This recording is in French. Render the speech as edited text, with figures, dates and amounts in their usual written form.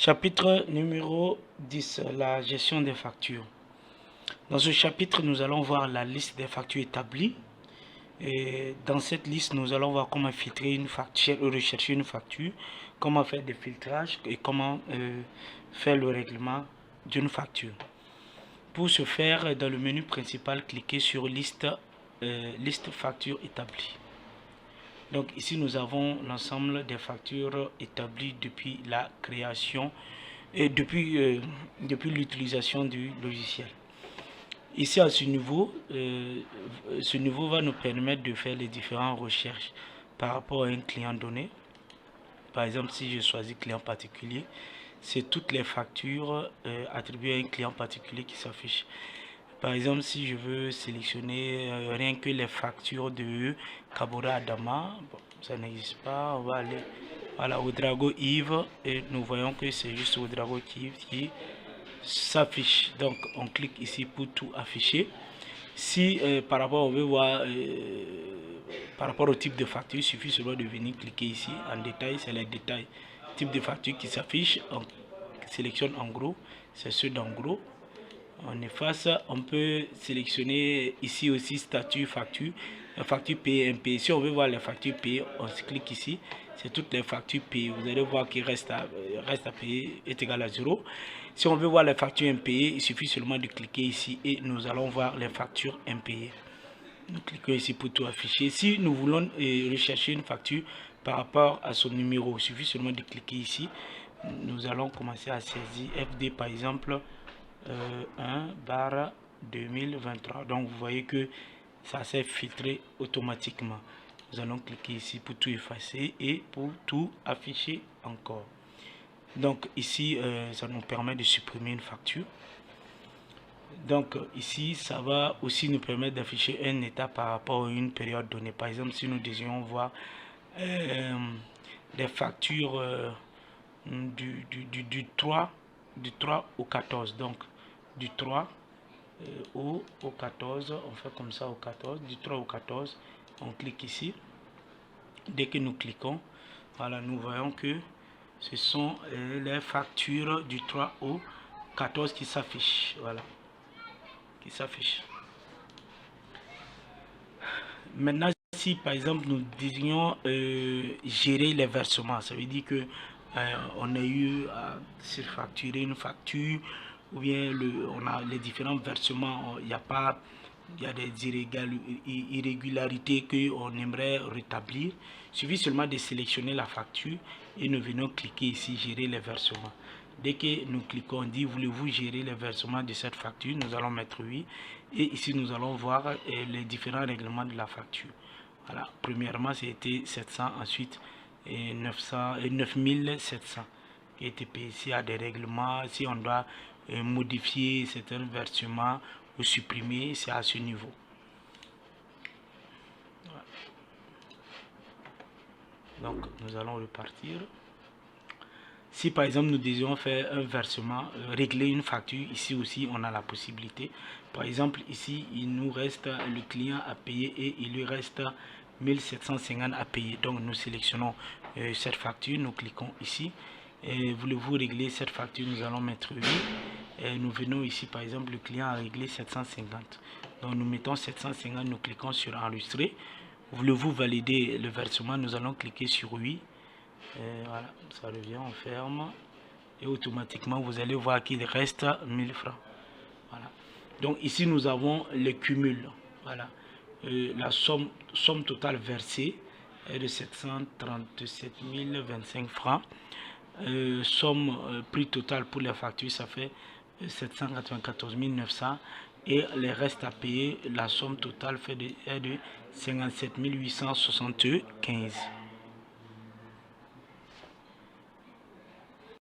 Chapitre numéro 10, la gestion des factures. Dans ce chapitre, nous allons voir la liste des factures établies. Et dans cette liste, nous allons voir comment filtrer une facture, rechercher une facture, comment faire des filtrages et comment faire le règlement d'une facture. Pour ce faire, dans le menu principal, cliquez sur liste factures établies. Donc ici, nous avons l'ensemble des factures établies depuis la création et depuis l'utilisation du logiciel. Ici, à ce niveau va nous permettre de faire les différentes recherches par rapport à un client donné. Par exemple, si je choisis client particulier, c'est toutes les factures attribuées à un client particulier qui s'affichent. Par exemple, si je veux sélectionner rien que les factures de Kabora Adama, bon, ça n'existe pas, on va aller voilà, Ouedraogo Yves et nous voyons que c'est juste Ouedraogo Yves qui s'affiche. Donc on clique ici pour tout afficher. Si par rapport, on veut voir par rapport au type de facture, il suffit seulement de venir cliquer ici en détail, c'est les détails. Type de facture qui s'affiche, on sélectionne en gros, c'est ceux d'en gros. On efface, on peut sélectionner ici aussi statut facture, facture payée impayée. Si on veut voir les factures payées, on clique ici, c'est toutes les factures payées. Vous allez voir qu'il reste à payer est égal à 0. Si on veut voir les factures impayées, il suffit seulement de cliquer ici et nous allons voir les factures impayées. Nous cliquons ici pour tout afficher. Si nous voulons rechercher une facture par rapport à son numéro, il suffit seulement de cliquer ici. Nous allons commencer à saisir FD par exemple 1/2023. Donc vous voyez que ça s'est filtré automatiquement. Nous allons cliquer ici pour tout effacer et pour tout afficher encore. Donc ici ça nous permet de supprimer une facture. Donc ici ça va aussi nous permettre d'afficher un état par rapport à une période donnée. Par exemple, si nous désirons voir des factures du 3 au 14, donc du 3 au 14, on fait comme ça au 14, du 3 au 14, on clique ici. Dès que nous cliquons, voilà, nous voyons que ce sont les factures du 3 au 14 qui s'affichent, voilà, qui s'affichent. Maintenant, si par exemple nous désirons gérer les versements, ça veut dire que on a eu à surfacturer une facture, ou bien on a les différents versements, il y a des irrégularités qu'on aimerait rétablir. Il suffit seulement de sélectionner la facture et nous venons cliquer ici gérer les versements. Dès que nous cliquons, on dit voulez-vous gérer les versements de cette facture, nous allons mettre oui. Et ici nous allons voir les différents règlements de la facture. Voilà, premièrement c'était 700, ensuite 9700 qui a été payé. S'il y a des règlements, si on doit modifier certains versements ou supprimer, c'est à ce niveau. Voilà. Donc nous allons repartir. Si par exemple nous désirons faire un versement, régler une facture, ici aussi on a la possibilité. Par exemple ici il nous reste le client à payer et il lui reste 1750 à payer. Donc nous sélectionnons cette facture, nous cliquons ici. Voulez-vous régler cette facture? Nous allons mettre oui. Et nous venons ici par exemple le client a réglé 750. Donc nous mettons 750, nous cliquons sur enregistrer. Voulez-vous valider le versement? Nous allons cliquer sur oui. Et voilà, ça revient, on ferme et automatiquement vous allez voir qu'il reste 1000 francs. Voilà. Donc ici nous avons le cumul. Voilà. La somme totale versée est de 737 025 francs. Somme prix total pour les factures, ça fait 794 900. Et les restes à payer, la somme totale est de 57 875.